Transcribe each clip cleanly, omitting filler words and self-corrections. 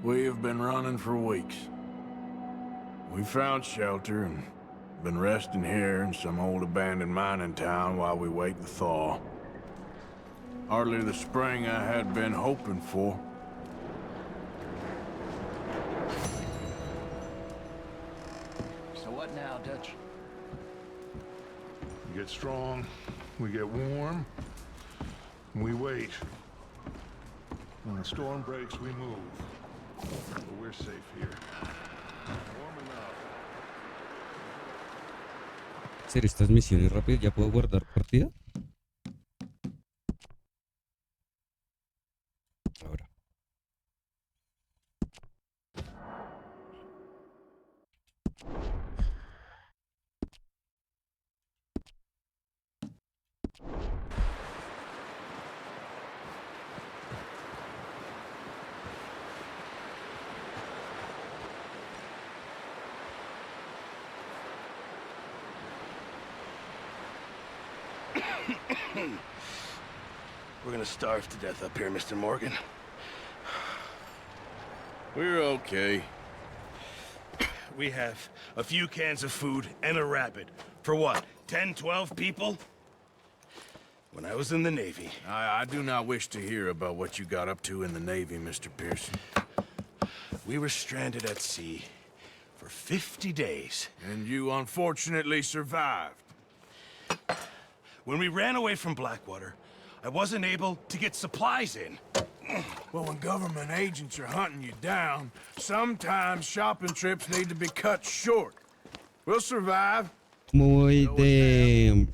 We have been running for weeks. We found shelter and been resting here in some old abandoned mining town while we wait the thaw. Hardly the spring I had been hoping for. So what now, Dutch? We get strong, we get warm, and we wait. When the storm breaks, we move. But we're safe here. Warm enough. Hacer estas misiones rápidas, ¿ya puedo guardar partida? Ahora. We're gonna starve to death up here, Mr. Morgan. We're okay. We have a few cans of food and a rabbit. For what, 10, 12 people? When I was in the Navy... I do not wish to hear about what you got up to in the Navy, Mr. Pearson. We were stranded at sea for 50 days. And you unfortunately survived. When we ran away from Blackwater, I wasn't able to get supplies in. Well, when government agents are hunting you down, sometimes shopping trips need to be cut short. We'll survive. Muy de...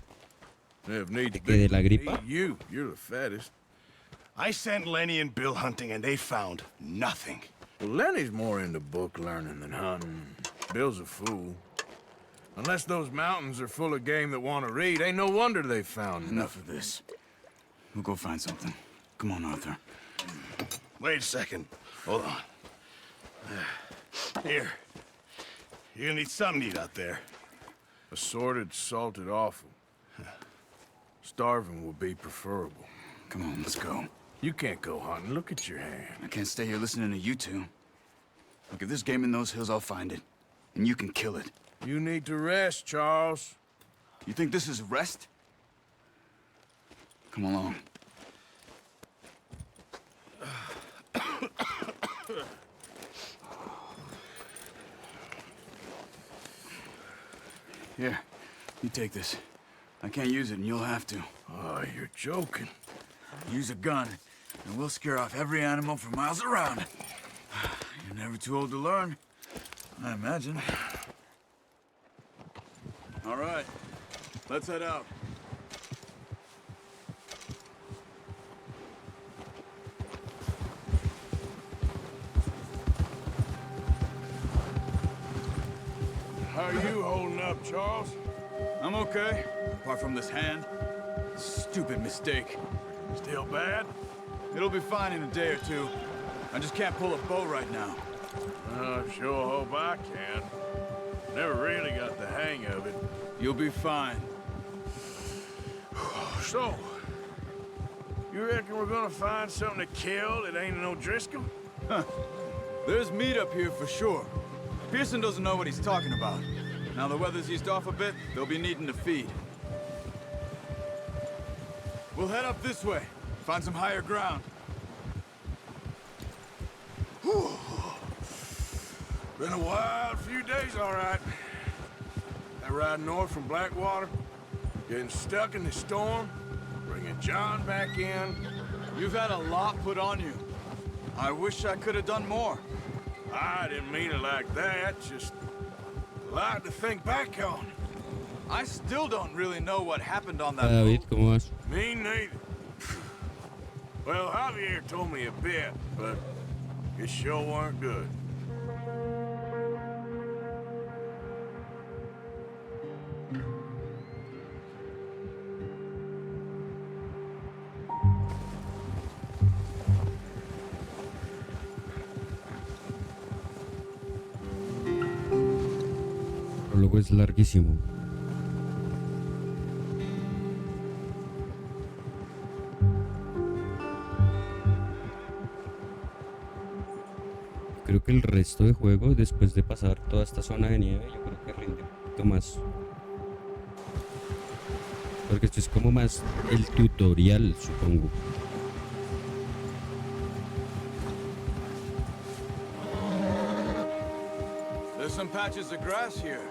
If need to ¿De la be, gripa? you're the fattest. I sent Lenny and Bill hunting, and they found nothing. Well, Lenny's more into book learning than hunting. Bill's a fool. Unless those mountains are full of game that want to read, ain't no wonder they found Enough nothing. of this. We'll go find something. Come on, Arthur. Wait a second. Hold on. Here. You're gonna need something to eat out there. Assorted, salted offal. Starving would be preferable. Come on, let's go. You can't go hunting. Look at your hand. I can't stay here listening to you two. Look, if there's game in those hills, I'll find it. And you can kill it. You need to rest, Charles. You think this is rest? Come along. Here, you take this. I can't use it, and you'll have to. Oh, you're joking. Use a gun, and we'll scare off every animal for miles around. You're never too old to learn, I imagine. All right, let's head out. How are you holding up, Charles? I'm okay, apart from this hand. Stupid mistake. Still bad? It'll be fine in a day or two. I just can't pull a bow right now. Sure hope I can. Never really got the hang of it. You'll be fine. So, you reckon we're gonna find something to kill that ain't no Driscoll? There's meat up here for sure. Pearson doesn't know what he's talking about. Now the weather's eased off a bit, they'll be needing to feed. We'll head up this way. Find some higher ground. Whew. Been a wild few days, all right. That ride north from Blackwater, getting stuck in the storm, bringing John back in. You've had a lot put on you. I wish I could have done more. I didn't mean it like that, just a lot to think back on. I still don't really know what happened on that Hola, David, boat. ¿cómo vas? Me neither. Well, Javier told me a bit, but it sure weren't good. El prólogo es larguísimo. creo que el resto de juego, después de pasar toda esta zona de nieve, yo creo que rinde un poquito más. Porque esto es como más el tutorial, supongo. There's some patches of grass here.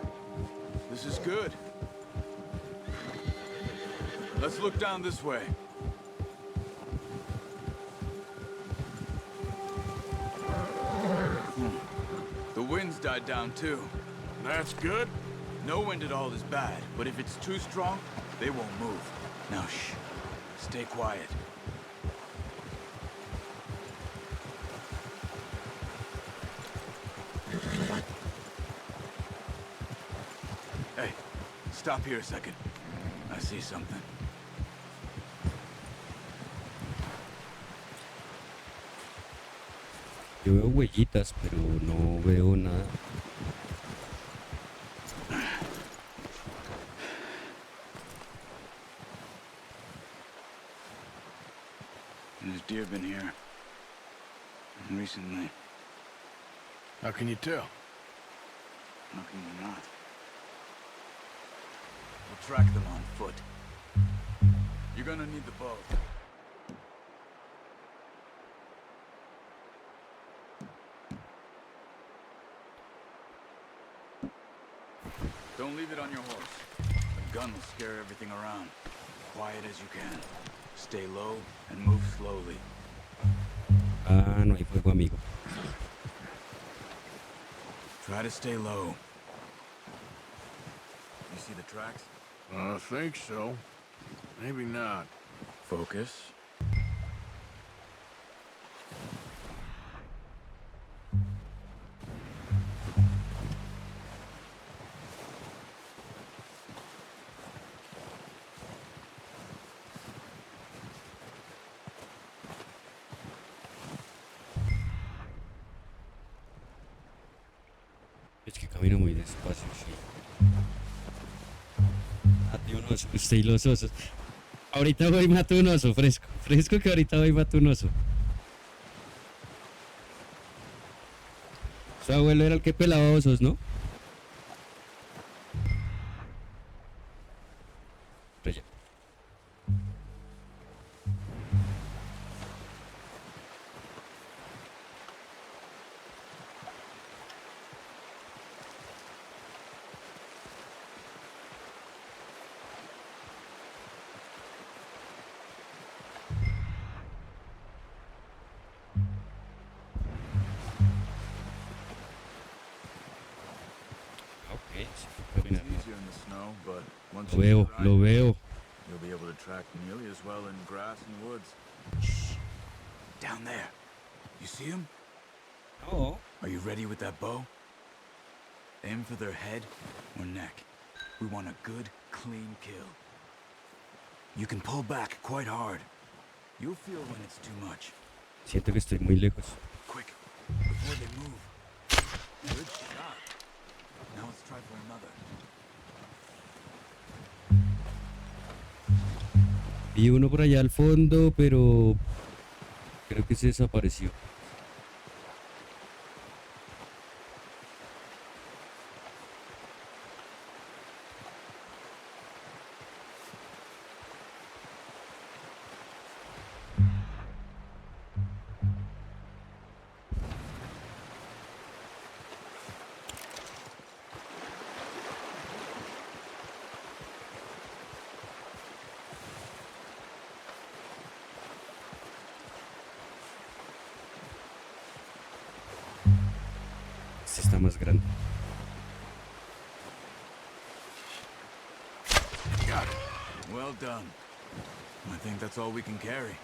This is good. Let's look down this way. The wind's died down too. That's good. No wind at all is bad, but if it's too strong, they won't move. Now shh. Stay quiet. Hey, stop here a second. I see something. Yo veo huellitas, pero no veo nada. There's deer been here. Recently. How can you tell? How can you not? We'll track them on foot. You're gonna need the bow. Don't leave it on your horse. The gun will scare everything around. Quiet as you can. Stay low and move slowly. Ah, no hay fuego, amigo. Try to stay low. You see the tracks? I think so. Maybe not. Focus. Es que camino muy despacio, sí. Mate un oso, usted y los osos. Ahorita voy y mato un oso, fresco. Fresco que ahorita voy y mato un oso. Su abuelo era el que pelaba osos, ¿no? Pero ya. Ok, sí, puedo It's caminar. easier in the snow, but once Lo you veo, get lo right, veo. you'll be able to track nearly as well in grass and woods. Shh. Down there. You see him? No. Are you ready with that bow? Aim for their head or neck. We want a good, clean kill. You can pull back quite hard. You'll feel when it's too much. Siento que estoy muy lejos. Quick, before they move. Good shot. Now let's try for another. Vi uno por allá al fondo, pero creo que se desapareció. Este está más grande. Got it. Well done. I think that's all we can carry.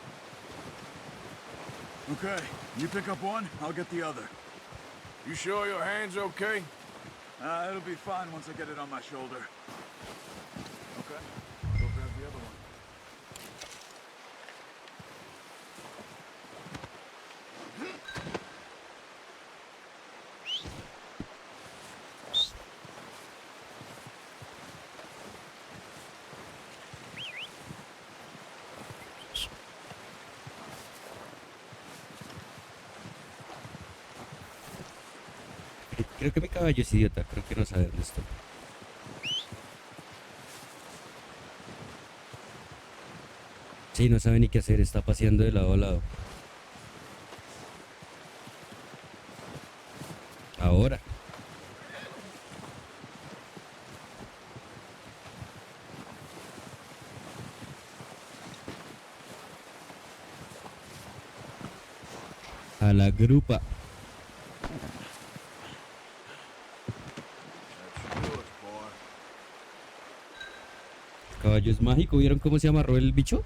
Okay, you pick up one, I'll get the other. You sure your hand's okay? It'll be fine once I get it on my shoulder. Okay, go grab the other one. Creo que mi caballo es idiota, creo que no sabe dónde estoy. Sí, no sabe ni qué hacer, está paseando de lado a lado. Ahora. A la grupa. Caballo es mágico, ¿vieron cómo se amarró el bicho?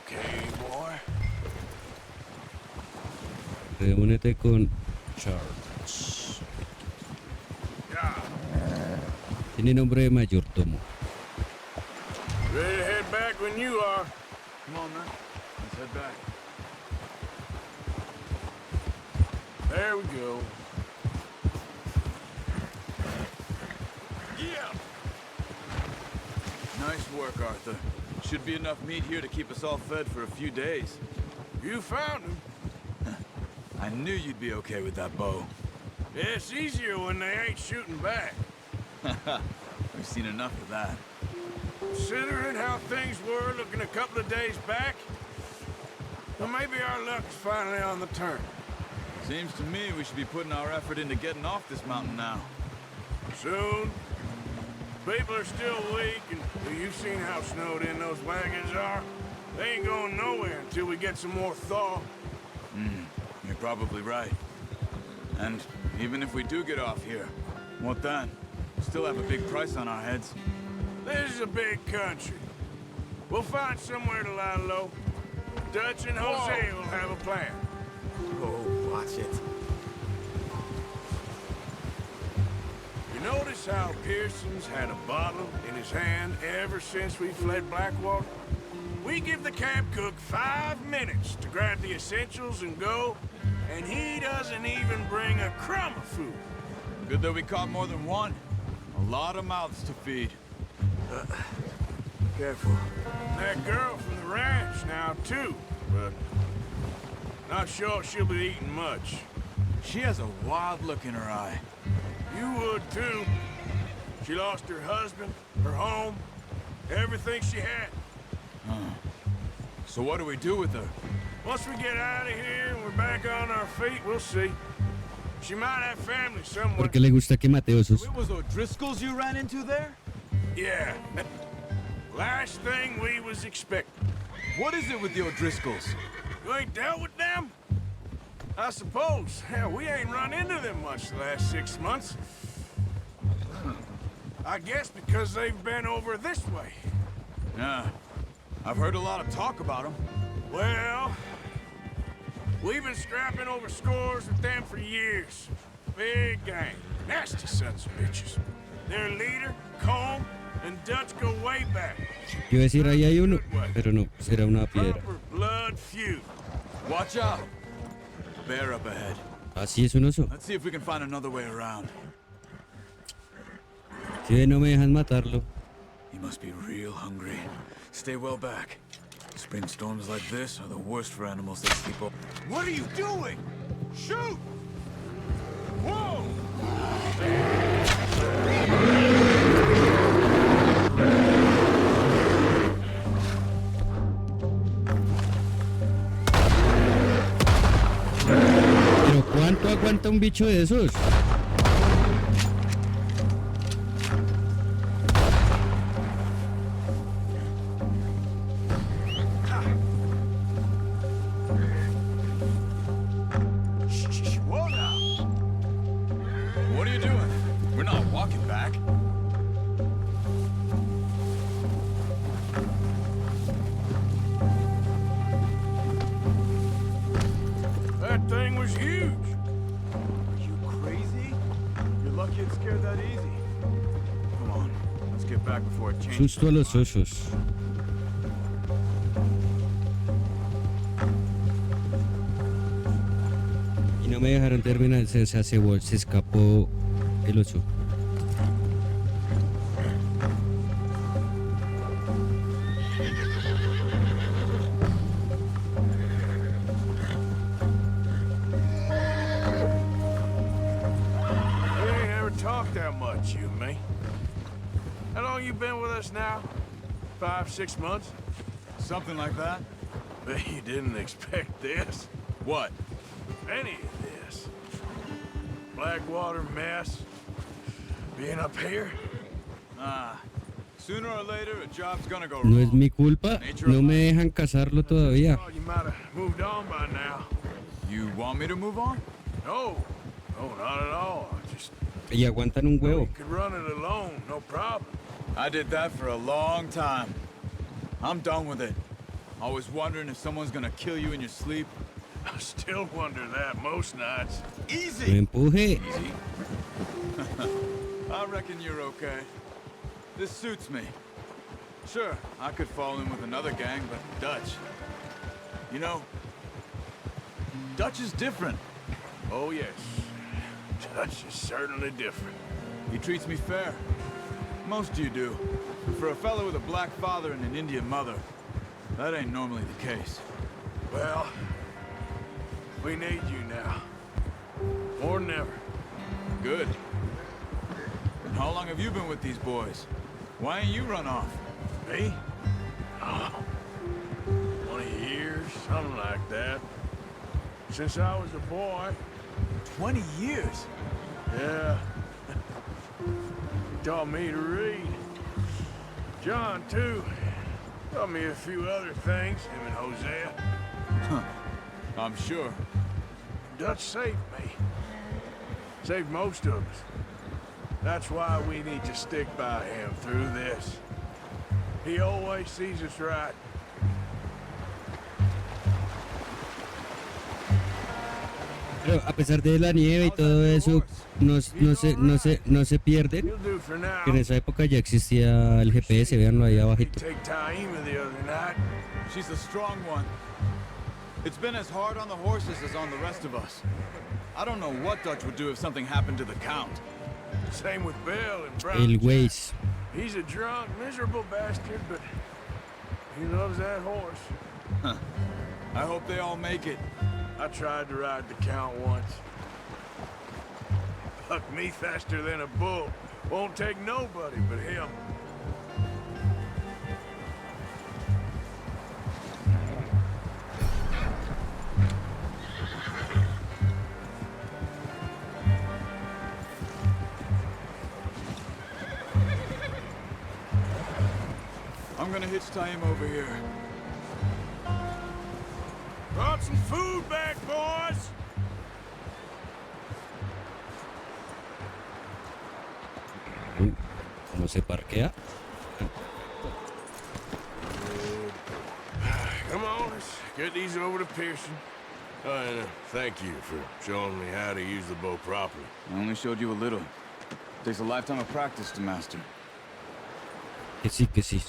Okay, boy. Reúnete con Charles. Tiene nombre de mayordomo. Ready to head back when you are. Come on, man. Let's head back. There we go. Yeah! Nice work, Arthur. Should be enough meat here to keep us all fed for a few days. You found him. I knew you'd be okay with that bow. It's easier when they ain't shooting back. We've seen enough of that. Considering how things were looking a couple of days back, well, maybe our luck's finally on the turn. Seems to me we should be putting our effort into getting off this mountain now. Soon. People are still weak, and you've seen how snowed in those wagons are. They ain't going nowhere until we get some more thaw. You're probably right. And even if we do get off here, what then? Still have a big price on our heads. This is a big country. We'll find somewhere to lie low. Dutch and Jose will have a plan. Oh, watch it. You notice how Pearson's had a bottle in his hand ever since we fled Blackwater? We give the camp cook 5 minutes to grab the essentials and go, and he doesn't even bring a crumb of food. Good that we caught more than one. A lot of mouths to feed. Careful. That girl from the ranch now, too, but not sure she'll be eating much. She has a wild look in her eye. You would, too. She lost her husband, her home, everything she had. So what do we do with her? Once we get out of here and we're back on our feet, we'll see. She might have family somewhere. ¿Por qué le gusta que mate osos? It was O'Driscolls you ran into there? Yeah. Last thing we was expecting. What is it with the O'Driscolls? You ain't dealt with them? I suppose. Hell, we ain't run into them much the last 6 months. I guess because they've been over this way. Yeah. I've heard a lot of talk about them. Well, we've been scrapping over scores with them for years. Big gang. Nasty sons of bitches. Their leader, Combe, and Dutch go way back. Yo iba a decir, ahí hay uno, pero no, será una piedra. Proper blood feud. Watch out! Bear up ahead. Así es un oso. Let's see if we can find another way around. Si ve, no me dejan matarlo. He must be real hungry. Stay well back. Spring storms like this are the worst for animals that sleep over. What are you doing? Shoot! Whoa! Pero ¿cuánto aguanta un bicho de esos? Whoa now! What are you doing? We're not walking back. That thing was huge. Are you crazy? You're lucky it scared that easy. Come on, let's get back before it changes. Susto a los osos. Y no me dejaron terminar, se escapó el oso. That's you and me. How long you been with us now? 5, 6 months? Something like that? Bet you didn't expect this. What? Any of this. Blackwater mess. Being up here. Sooner or later, a job's gonna go No es wrong. mi culpa. No me dejan casarlo todavía. Thought you might have moved on by now. You want me to move on? No. No, not at all. Just Y aguantan un you huevo. could run it alone, no problem. I did that for a long time. I'm done with it. Always wondering if someone's gonna kill you in your sleep. I still wonder that most nights. No Easy! empuje. Easy? I reckon you're okay. This suits me. Sure, I could fall in with another gang, but Dutch. You know, Dutch is different. Oh, yes. Dutch is certainly different. He treats me fair. Most of you do. For a fellow with a black father and an Indian mother, that ain't normally the case. Well, we need you now. More than ever. Good. And how long have you been with these boys? Why ain't you run off? Me? Oh, 20 years, something like that. Since I was a boy. 20 years? Yeah. Taught me to read. John, too. Taught me a few other things, him and Hosea. I'm sure. Dutch saved me. Saved most of us. That's why we need to stick by him through this. He always sees us right. Pero a pesar de la nieve y todo eso, no se pierden. He'll do for now. Que en esa época ya existía el GPS, véanlo ahí abajito. Take Taima the other night. She's a strong one. It's been as hard on the horses as on the rest of us. I don't know what Dutch would do if something happened to the Count. Same with Bill and Brown. El Waze. He's a drunk, miserable bastard, but he loves that horse. I hope they all make it. I tried to ride the Count once. Bucked me faster than a bull. Won't take nobody but him. I'm gonna hitch tie him over here. Brought some food back, boys! ¿Cómo se parquea? Come on, let's get these over to Pearson. Oh, and thank you for showing me how to use the bow properly. I only showed you a little. Takes a lifetime of practice to master. Que sí, que sí.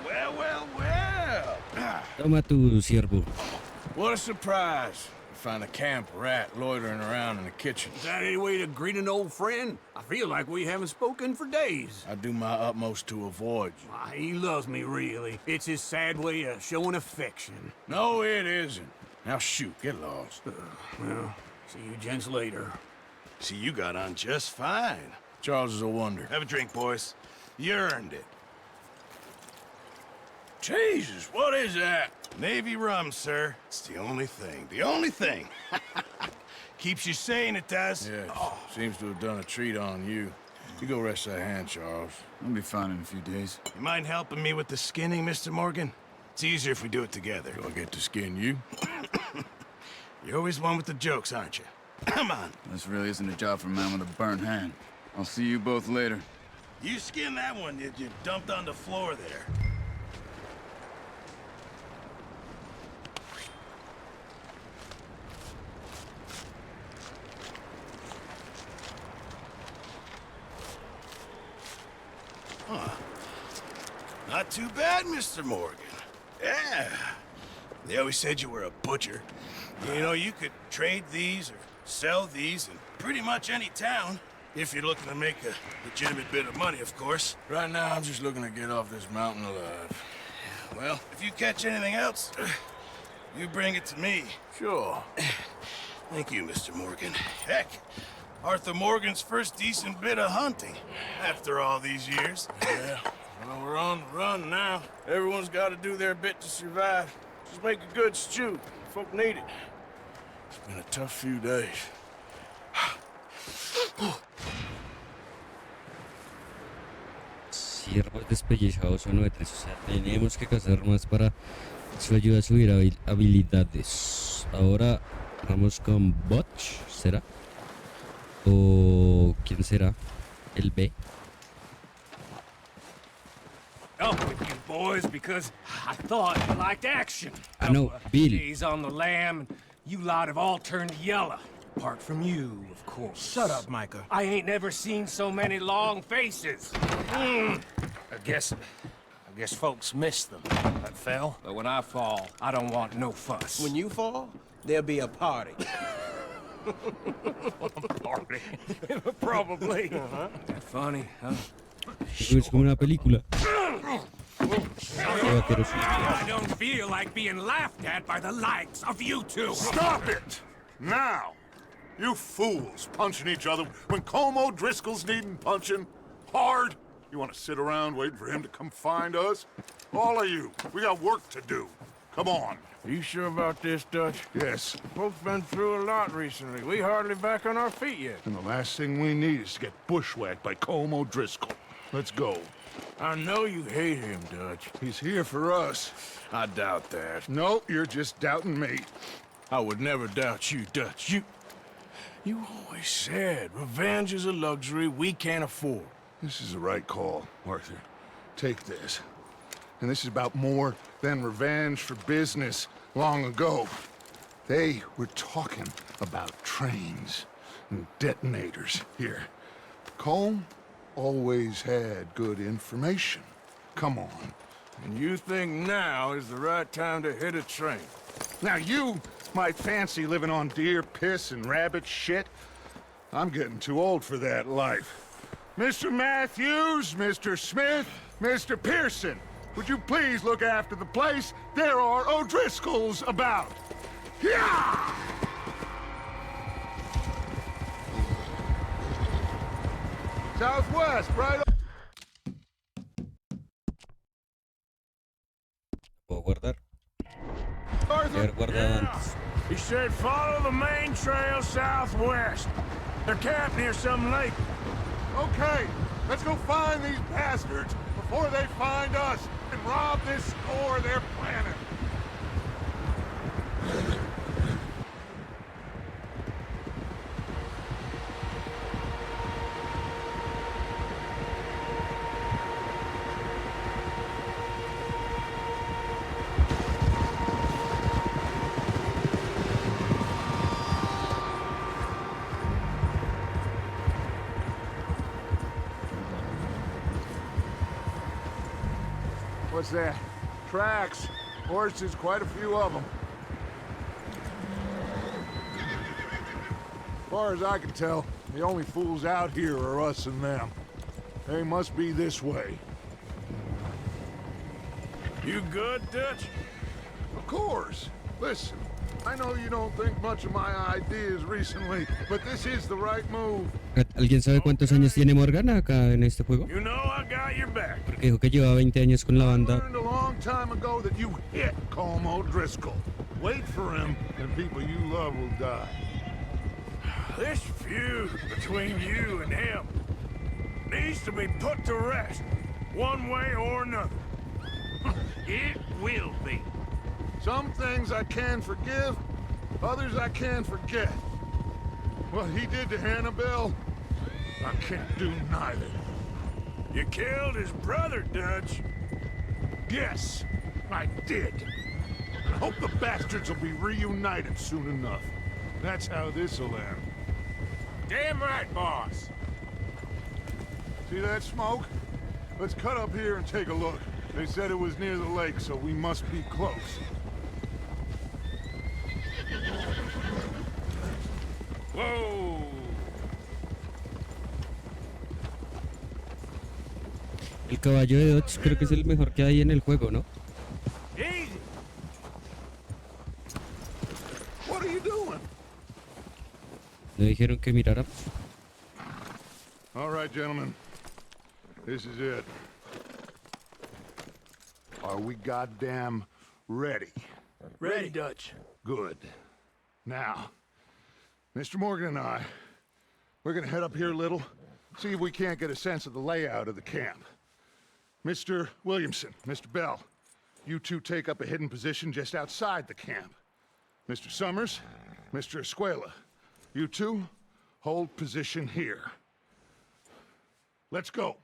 Well, well, well! Toma tu siervo. What a surprise. Find a camp rat loitering around in the kitchen. Is that any way to greet an old friend? I feel like we haven't spoken for days. I do my utmost to avoid you. Why, he loves me, really. It's his sad way of showing affection. No, it isn't. Now shoot, get lost. Well, see you gents later. See, you got on just fine. Charles is a wonder. Have a drink, boys. You earned it. Jesus, what is that? Navy rum, sir. It's the only thing. The only thing. Keeps you sane, it does. Yeah, seems to have done a treat on you. You go rest that hand, Charles. I'll be fine in a few days. You mind helping me with the skinning, Mr. Morgan? It's easier if we do it together. Do I get to skin you? You're always one with the jokes, aren't you? Come on. This really isn't a job for a man with a burnt hand. I'll see you both later. You skin that one that you dumped on the floor there. Huh. Not too bad, Mr. Morgan. Yeah. They always said you were a butcher. You know, you could trade these or sell these in pretty much any town. If you're looking to make a legitimate bit of money, of course. Right now, I'm just looking to get off this mountain alive. Well, if you catch anything else, you bring it to me. Sure. Thank you, Mr. Morgan. Heck, Arthur Morgan's first decent bit of hunting after all these years. Yeah, well, we're on the run now. Everyone's got to do their bit to survive. Just make a good stew. Folk need it. It's been a tough few days. Ciervos despellejados o nueces. O sea, tenemos que cazar más para su ayuda a subir habilidades. Ahora vamos con Butch, ¿será? ¿O quién será? ¿El B? Up with you boys because I thought you liked action. I know, Bill. Days on the lam, and you lot have all turned yellow. Apart from you, of course. Shut up, Micah. I ain't never seen so many long faces. I guess folks miss them. I fell, but when I fall, I don't want no fuss. When you fall, there'll be a party. Party. Probably. That funny, huh? Es como una película. I don't feel like being laughed at by the likes of you two. Stop it! Now! You fools punching each other when Como Driscoll's needing punching. Hard? You want to sit around waiting for him to come find us? All of you, we got work to do. Come on. Are you sure about this, Dutch? Yes, Folks been through a lot recently. We hardly back on our feet yet. and the last thing we need is to get bushwhacked by Como Driscoll. Let's go. I know you hate him, Dutch. He's here for us. I doubt that. No, you're just doubting me. I would never doubt you, Dutch. You always said revenge is a luxury we can't afford. This is the right call, Arthur. Take this. And this is about more than revenge for business long ago. They were talking about trains and detonators here. Colm always had good information. Come on. And you think now is the right time to hit a train? Now you might fancy living on deer piss and rabbit shit. I'm getting too old for that life. Mr. Matthews, Mr. Smith, Mr. Pearson, would you please look after the place? There are O'Driscolls about. Yeah! Southwest, right? ¿Puedo guardar? Arthur? Haber guardado antes. He said follow the main trail southwest. They're camped near some lake. Okay, let's go find these bastards before they find us and rob this store they're planning. What's that? Tracks. Horses, quite a few of them. As far as I can tell, the only fools out here are us and them. They must be this way. You good, Dutch? Of course. Listen, I know you don't think much of my ideas recently, but this is the right move. ¿Alguien sabe cuántos años tiene Morgan acá en este juego? You know I got your back. Porque dijo que llevaba 20 años con la I banda. learned a long time ago that you hit Como Driscoll. Wait for him, and people you love will die. This feud between you and him needs to be put to rest, one way or another. It will be. Some things I can forgive, others I can forget. What he did to Annabelle, I can't do neither. You killed his brother, Dutch. Yes, I did. I hope the bastards will be reunited soon enough. That's how this'll end. Damn right, boss. See that smoke? Let's cut up here and take a look. They said it was near the lake, so we must be close. Whoa! El caballo de Dodge creo que es el mejor que hay en el juego, ¿no? Easy. What are you doing? ¿No dijeron que miráramos? All right, gentlemen. This is it. Are we goddamn ready? Ready, Dutch. Good. Now, Mr. Morgan and I, we're gonna head up here a little, see if we can't get a sense of the layout of the camp. Mr. Williamson, Mr. Bell, you two take up a hidden position just outside the camp. Mr. Summers, Mr. Escuela, you two hold position here. Let's go.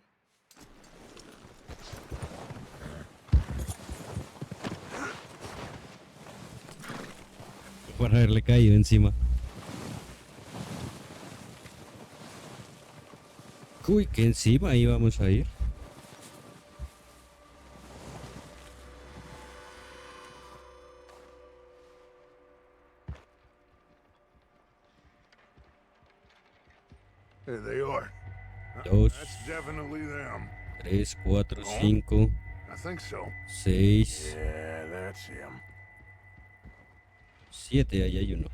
Por haberle caído encima. Uy, que encima íbamos a ir. There they are. Dos, That's definitely them. 3, 4, 5, I think so. 6, Yeah, that's him. 7, ahí hay uno.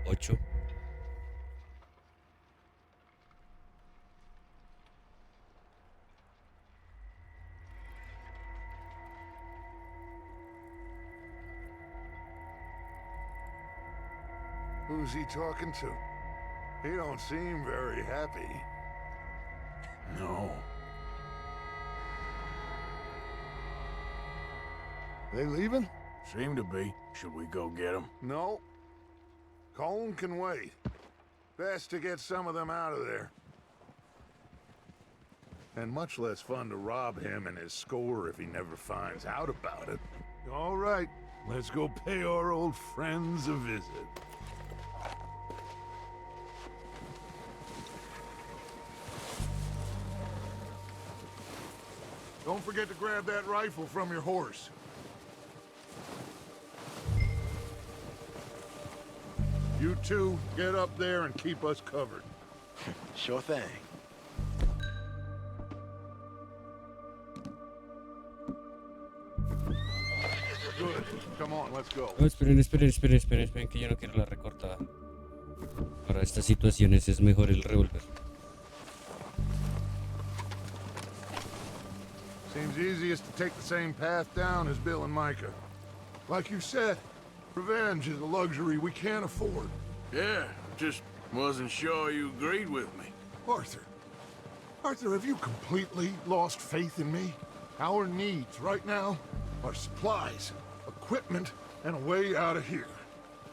8. Who's he talking to? He don't seem very happy. No. They leaving? Seem to be. Should we go get him? No. Colm can wait. Best to get some of them out of there. And much less fun to rob him and his score if he never finds out about it. All right, let's go pay our old friends a visit. Don't forget to grab that rifle from your horse. You two, get up there and keep us covered. Sure thing. Good. Come on, let's go. No, esperen, que yo no quiero la recortada. Para estas situaciones es mejor el revólver. Seems easiest to take the same path down as Bill and Micah. Like you said, revenge is a luxury we can't afford. Yeah, just wasn't sure you agreed with me. Arthur. Arthur, have you completely lost faith in me? Our needs right now are supplies, equipment, and a way out of here.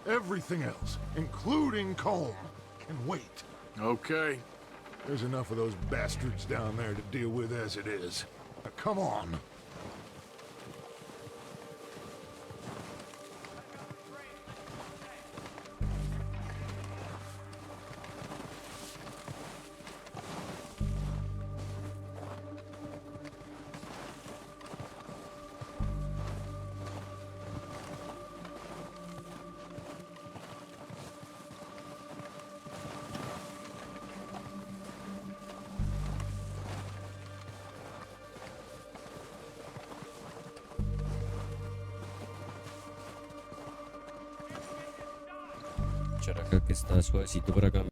Everything else, including Colm, can wait. Okay. There's enough of those bastards down there to deal with as it is. Now, come on. Echar acá que está suavecito por acá.